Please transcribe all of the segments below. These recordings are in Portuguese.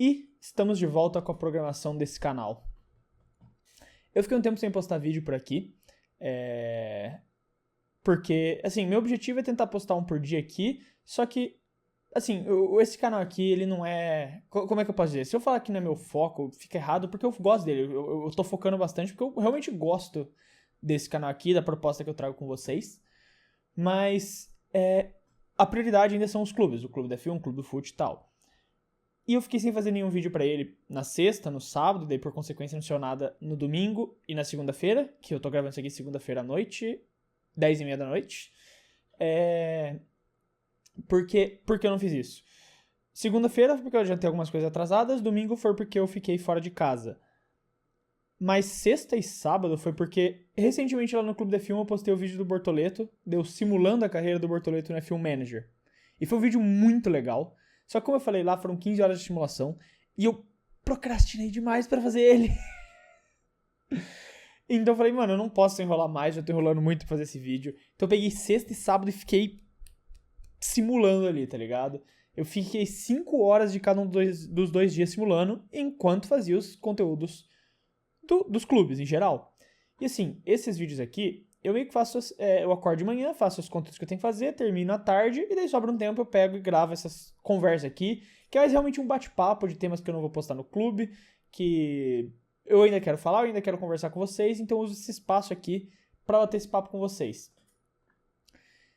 E estamos de volta com a programação desse canal. Eu fiquei um tempo sem postar vídeo por aqui, porque, assim, meu objetivo é tentar postar um por dia aqui, só que, assim, esse canal aqui, ele não é... Como é que eu posso dizer? Se eu falar que não é meu foco, fica errado, porque eu gosto dele, eu tô focando bastante, porque eu realmente gosto desse canal aqui, da proposta que eu trago com vocês, mas a prioridade ainda são os clubes, o Clube da F1, o Clube do Fute e tal. E eu fiquei sem fazer nenhum vídeo pra ele na sexta, no sábado, daí por consequência não saiu nada no domingo e na segunda-feira, que eu tô gravando isso aqui segunda-feira à noite, 10h30 da noite. Por que eu não fiz isso? Segunda-feira foi porque eu já tenho algumas coisas atrasadas, domingo foi porque eu fiquei fora de casa. Mas sexta e sábado foi porque, recentemente lá no Clube da F1 eu postei o vídeo do Bortoleto, deu simulando a carreira do Bortoleto no F1 Manager. E foi um vídeo muito legal. Só que como eu falei lá, foram 15 horas de simulação e eu procrastinei demais pra fazer ele. Então eu falei, mano, eu não posso enrolar mais, já tô enrolando muito pra fazer esse vídeo. Então eu peguei sexta e sábado e fiquei simulando ali, tá ligado? Eu fiquei 5 horas de cada um dos 2 dias simulando, enquanto fazia os conteúdos dos clubes em geral. E assim, esses vídeos aqui, eu meio que faço, eu acordo de manhã, faço os conteúdos que eu tenho que fazer, termino à tarde, e daí sobra um tempo eu pego e gravo essas conversas aqui, que é mais realmente um bate-papo de temas que eu não vou postar no clube, que eu ainda quero falar, eu ainda quero conversar com vocês, então eu uso esse espaço aqui pra bater esse papo com vocês.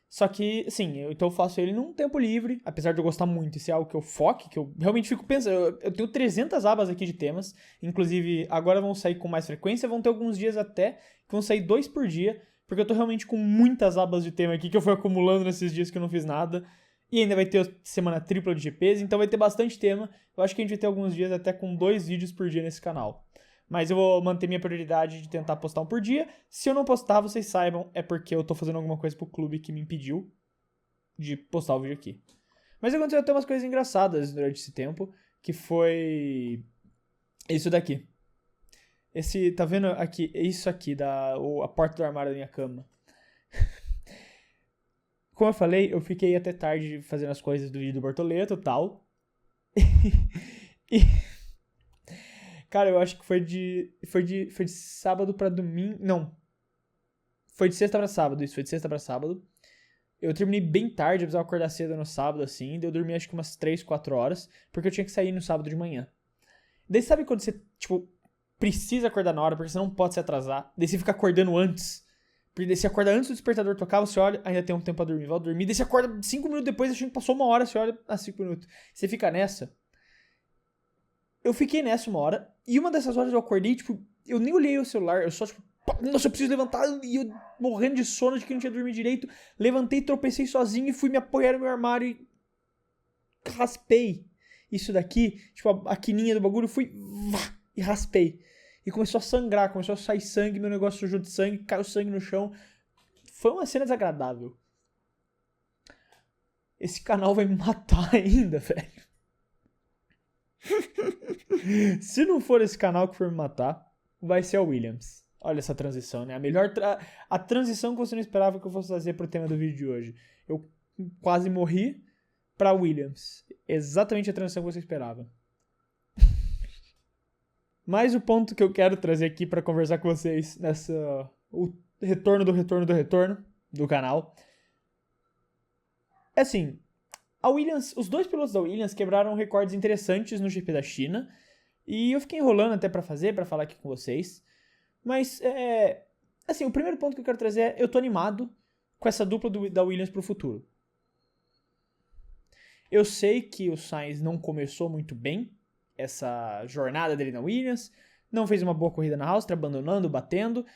Só que, assim, então eu faço ele num tempo livre, apesar de eu gostar muito, isso é algo que eu foque, que eu realmente fico pensando. Eu tenho 300 abas aqui de temas, inclusive agora vão sair com mais frequência, vão ter alguns dias até que vão sair 2 por dia, porque eu tô realmente com muitas abas de tema aqui que eu fui acumulando nesses dias que eu não fiz nada. E ainda vai ter semana tripla de GPs, então vai ter bastante tema. Eu acho que a gente vai ter alguns dias até com 2 vídeos por dia nesse canal. Mas eu vou manter minha prioridade de tentar postar um por dia. Se eu não postar, vocês saibam, é porque eu tô fazendo alguma coisa pro clube que me impediu de postar o vídeo aqui. Mas aconteceu até umas coisas engraçadas durante esse tempo, que foi isso daqui. Tá vendo aqui? Isso aqui, a porta do armário da minha cama. Como eu falei, eu fiquei até tarde fazendo as coisas do vídeo do Bortoleto e tal. Cara, eu acho que foi de sábado pra domingo. Não. Foi de sexta pra sábado, isso. Foi de sexta pra sábado. Eu terminei bem tarde, eu precisava acordar cedo no sábado, assim. Daí eu dormi acho que umas 3, 4 horas. Porque eu tinha que sair no sábado de manhã. Daí sabe quando você, tipo, precisa acordar na hora, porque você não pode se atrasar. Daí você fica acordando antes. Porque daí você acorda antes do despertador tocar, você olha, ainda tem um tempo pra dormir, vai dormir. Daí você acorda 5 minutos depois, achando que passou 1 hora, você olha, 5 minutos. Você fica nessa. Eu fiquei nessa 1 hora, e uma dessas horas eu acordei, tipo, eu nem olhei o celular, eu só, tipo, nossa, eu preciso levantar, e eu morrendo de sono, de que não tinha dormido direito, levantei, tropecei sozinho e fui me apoiar no meu armário e raspei isso daqui, tipo, a quininha do bagulho, fui e raspei. E começou a sangrar, começou a sair sangue, meu negócio sujou de sangue, caiu sangue no chão. Foi uma cena desagradável. Esse canal vai me matar ainda, velho. Se não for esse canal que for me matar, vai ser a Williams. Olha essa transição, né? A transição que você não esperava que eu fosse fazer pro tema do vídeo de hoje. Eu quase morri pra Williams. Exatamente a transição que você esperava. Mas o ponto que eu quero trazer aqui pra conversar com vocês o retorno do canal é assim, a Williams, os 2 pilotos da Williams quebraram recordes interessantes no GP da China e eu fiquei enrolando até pra falar aqui com vocês, mas assim, o primeiro ponto que eu quero trazer é eu tô animado com essa dupla da Williams pro futuro. Eu sei que o Sainz não começou muito bem essa jornada dele na Williams, não fez uma boa corrida na Áustria, abandonando, batendo.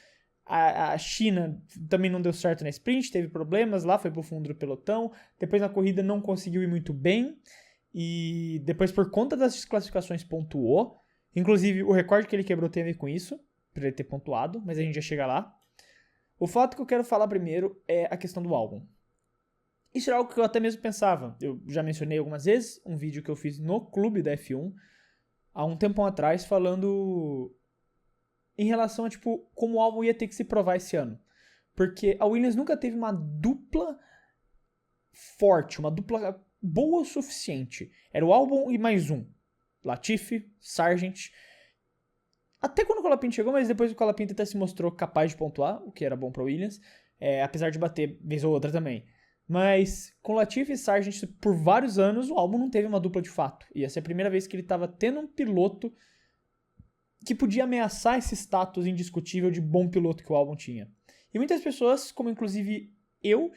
A China também não deu certo na sprint, teve problemas lá, foi pro fundo do pelotão. Depois na corrida não conseguiu ir muito bem. E depois, por conta das desclassificações, pontuou. Inclusive, o recorde que ele quebrou tem a ver com isso, pra ele ter pontuado, mas a gente já chega lá. O fato que eu quero falar primeiro é a questão do álbum. Isso é algo que eu até mesmo pensava. Eu já mencionei algumas vezes um vídeo que eu fiz no clube da F1 há um tempão atrás, falando em relação a, tipo, como o álbum ia ter que se provar esse ano. Porque a Williams nunca teve uma dupla forte, uma dupla boa o suficiente. Era o álbum e mais um. Latifi, Sargent. Até quando o Colapinto chegou, mas depois o Colapinto até se mostrou capaz de pontuar, o que era bom para Williams, apesar de bater vez ou outra também. Mas com Latifi e Sargent, por vários anos, o Albon não teve uma dupla de fato. Ia ser a primeira vez que ele estava tendo um piloto que podia ameaçar esse status indiscutível de bom piloto que o Albon tinha. E muitas pessoas, como inclusive eu,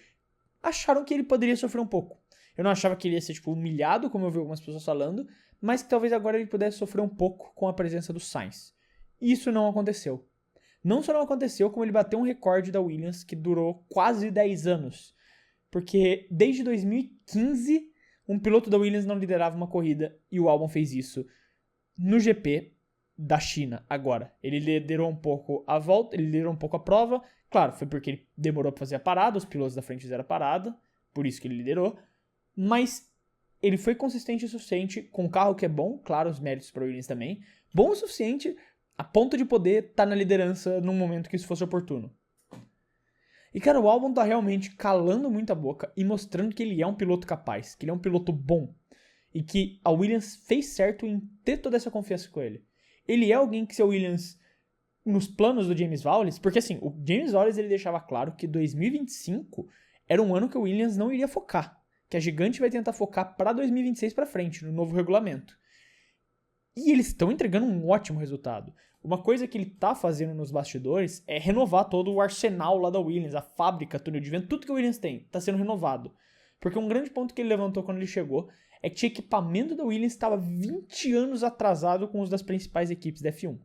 acharam que ele poderia sofrer um pouco. Eu não achava que ele ia ser humilhado, como eu vi algumas pessoas falando, mas que talvez agora ele pudesse sofrer um pouco com a presença do Sainz. Isso não aconteceu. Não só não aconteceu, como ele bateu um recorde da Williams que durou quase 10 anos. Porque desde 2015, um piloto da Williams não liderava uma corrida e o Albon fez isso no GP da China agora. Ele liderou um pouco a volta, ele liderou um pouco a prova. Claro, foi porque ele demorou para fazer a parada, os pilotos da frente fizeram a parada, por isso que ele liderou. Mas ele foi consistente o suficiente com um carro que é bom, claro, os méritos para o Williams também. Bom o suficiente a ponto de poder estar na liderança num momento que isso fosse oportuno. E, cara, o Albon tá realmente calando muito a boca e mostrando que ele é um piloto capaz, que ele é um piloto bom. E que a Williams fez certo em ter toda essa confiança com ele. Ele é alguém que se a Williams, nos planos do James Vowles, porque assim, o James Vowles ele deixava claro que 2025 era um ano que a Williams não iria focar. Que a Gigante vai tentar focar para 2026 para frente, no novo regulamento. E eles estão entregando um ótimo resultado. Uma coisa que ele tá fazendo nos bastidores é renovar todo o arsenal lá da Williams, a fábrica, túnel de vento, tudo que a Williams tem, tá sendo renovado. Porque um grande ponto que ele levantou quando ele chegou é que o equipamento da Williams estava 20 anos atrasado com os das principais equipes da F1.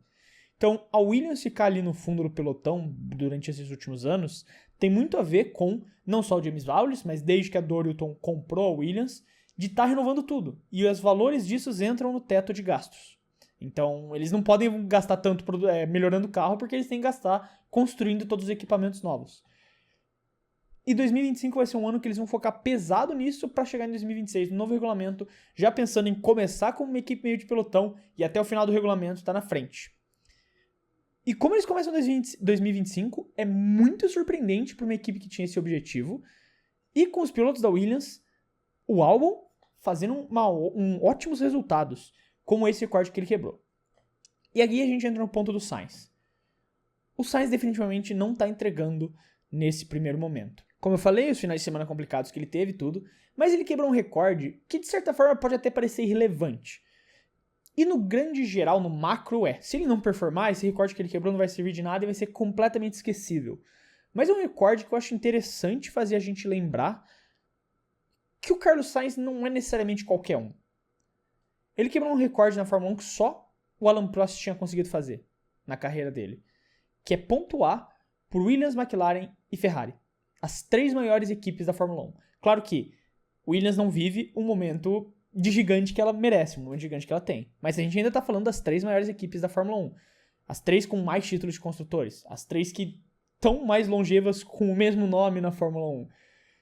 Então, a Williams ficar ali no fundo do pelotão durante esses últimos anos tem muito a ver com, não só o James Vowles, mas desde que a Dorilton comprou a Williams, de estar renovando tudo. E os valores disso entram no teto de gastos. Então, eles não podem gastar tanto melhorando o carro, porque eles têm que gastar construindo todos os equipamentos novos. E 2025 vai ser um ano que eles vão focar pesado nisso para chegar em 2026, no novo regulamento, já pensando em começar com uma equipe meio de pelotão e até o final do regulamento estar na frente. E como eles começam em 2025, é muito surpreendente para uma equipe que tinha esse objetivo. E com os pilotos da Williams, o Albon fazendo ótimos resultados, como esse recorde que ele quebrou. E aqui a gente entra no ponto do Sainz. O Sainz definitivamente não está entregando nesse primeiro momento. Como eu falei, os finais de semana complicados que ele teve e tudo, mas ele quebrou um recorde que de certa forma pode até parecer irrelevante. E no grande geral, no macro, se ele não performar, esse recorde que ele quebrou não vai servir de nada e vai ser completamente esquecível. Mas é um recorde que eu acho interessante fazer a gente lembrar que o Carlos Sainz não é necessariamente qualquer um. Ele quebrou um recorde na Fórmula 1 que só o Alan Prost tinha conseguido fazer na carreira dele, que é pontuar por Williams, McLaren e Ferrari, as 3 maiores equipes da Fórmula 1. Claro que Williams não vive um momento de gigante que ela merece, um momento gigante que ela tem, mas a gente ainda está falando das 3 maiores equipes da Fórmula 1, as 3 com mais títulos de construtores, as 3 que estão mais longevas com o mesmo nome na Fórmula 1.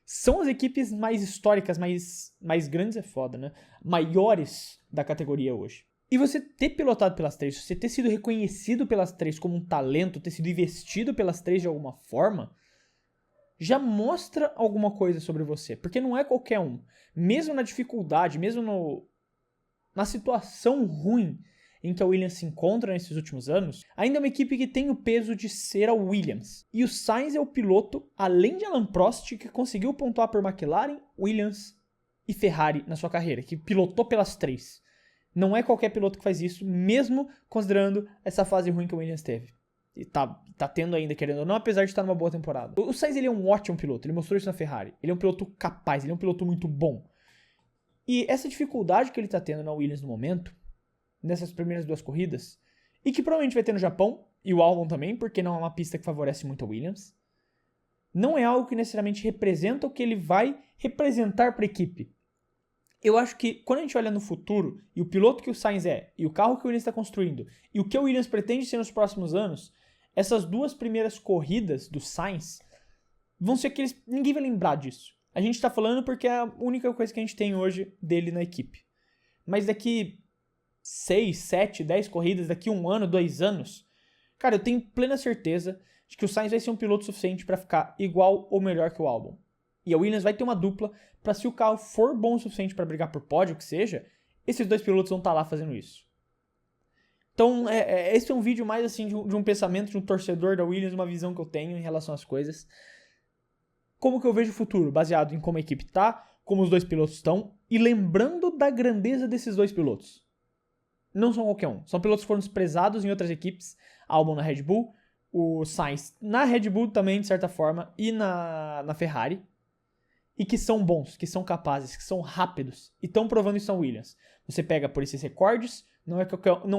São as equipes mais históricas, mais grandes é foda, né? Maiores da categoria hoje. E você ter pilotado pelas 3, você ter sido reconhecido pelas 3 como um talento, ter sido investido pelas 3 de alguma forma, já mostra alguma coisa sobre você. Porque não é qualquer um. Mesmo na dificuldade, mesmo na situação ruim em que a Williams se encontra nesses últimos anos, ainda é uma equipe que tem o peso de ser a Williams. E o Sainz é o piloto, além de Alan Prost, que conseguiu pontuar por McLaren, Williams e Ferrari na sua carreira, que pilotou pelas 3. Não é qualquer piloto que faz isso, mesmo considerando essa fase ruim que o Williams teve. E tá tendo ainda, querendo ou não, apesar de estar numa boa temporada. O Sainz ele é um ótimo piloto, ele mostrou isso na Ferrari. Ele é um piloto capaz, ele é um piloto muito bom. E essa dificuldade que ele tá tendo na Williams no momento, nessas primeiras 2 corridas, e que provavelmente vai ter no Japão, e o Albon também, porque não é uma pista que favorece muito a Williams, não é algo que necessariamente representa o que ele vai representar para a equipe. Eu acho que quando a gente olha no futuro, e o piloto que o Sainz é, e o carro que o Williams está construindo, e o que o Williams pretende ser nos próximos anos, essas 2 primeiras corridas do Sainz vão ser aqueles... Ninguém vai lembrar disso. A gente está falando porque é a única coisa que a gente tem hoje dele na equipe. Mas daqui 6, 7, 10 corridas, daqui 1 ano, 2 anos, cara, eu tenho plena certeza de que o Sainz vai ser um piloto suficiente para ficar igual ou melhor que o Albon. E a Williams vai ter uma dupla para, se o carro for bom o suficiente para brigar por pódio, que seja, esses dois pilotos vão estar lá fazendo isso. Então, esse é um vídeo mais assim de um pensamento de um torcedor da Williams, uma visão que eu tenho em relação às coisas. Como que eu vejo o futuro, baseado em como a equipe tá, como os dois pilotos estão, e lembrando da grandeza desses dois pilotos. Não são qualquer um, são pilotos que foram desprezados em outras equipes, Albon na Red Bull, o Sainz na Red Bull também, de certa forma, e na Ferrari, e que são bons, que são capazes, que são rápidos, e estão provando isso na Williams. Você pega por esses recordes, não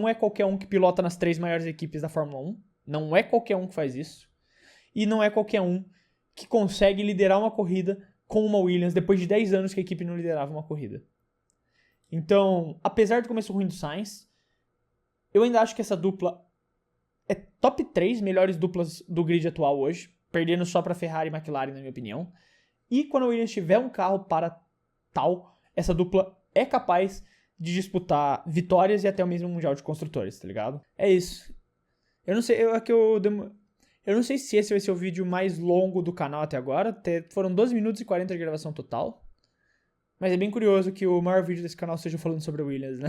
é qualquer um que pilota nas 3 maiores equipes da Fórmula 1, não é qualquer um que faz isso, e não é qualquer um que consegue liderar uma corrida com uma Williams depois de 10 anos que a equipe não liderava uma corrida. Então, apesar do começo ruim do Sainz, eu ainda acho que essa dupla é top 3 melhores duplas do grid atual hoje, perdendo só para Ferrari e McLaren, na minha opinião. E quando a Williams tiver um carro para tal, essa dupla é capaz de disputar vitórias e até o mesmo Mundial de Construtores, tá ligado? É isso. Eu não sei, eu não sei se esse vai ser o vídeo mais longo do canal até agora. Foram 12 minutos e 40 de gravação total. Mas é bem curioso que o maior vídeo desse canal seja falando sobre a Williams, né?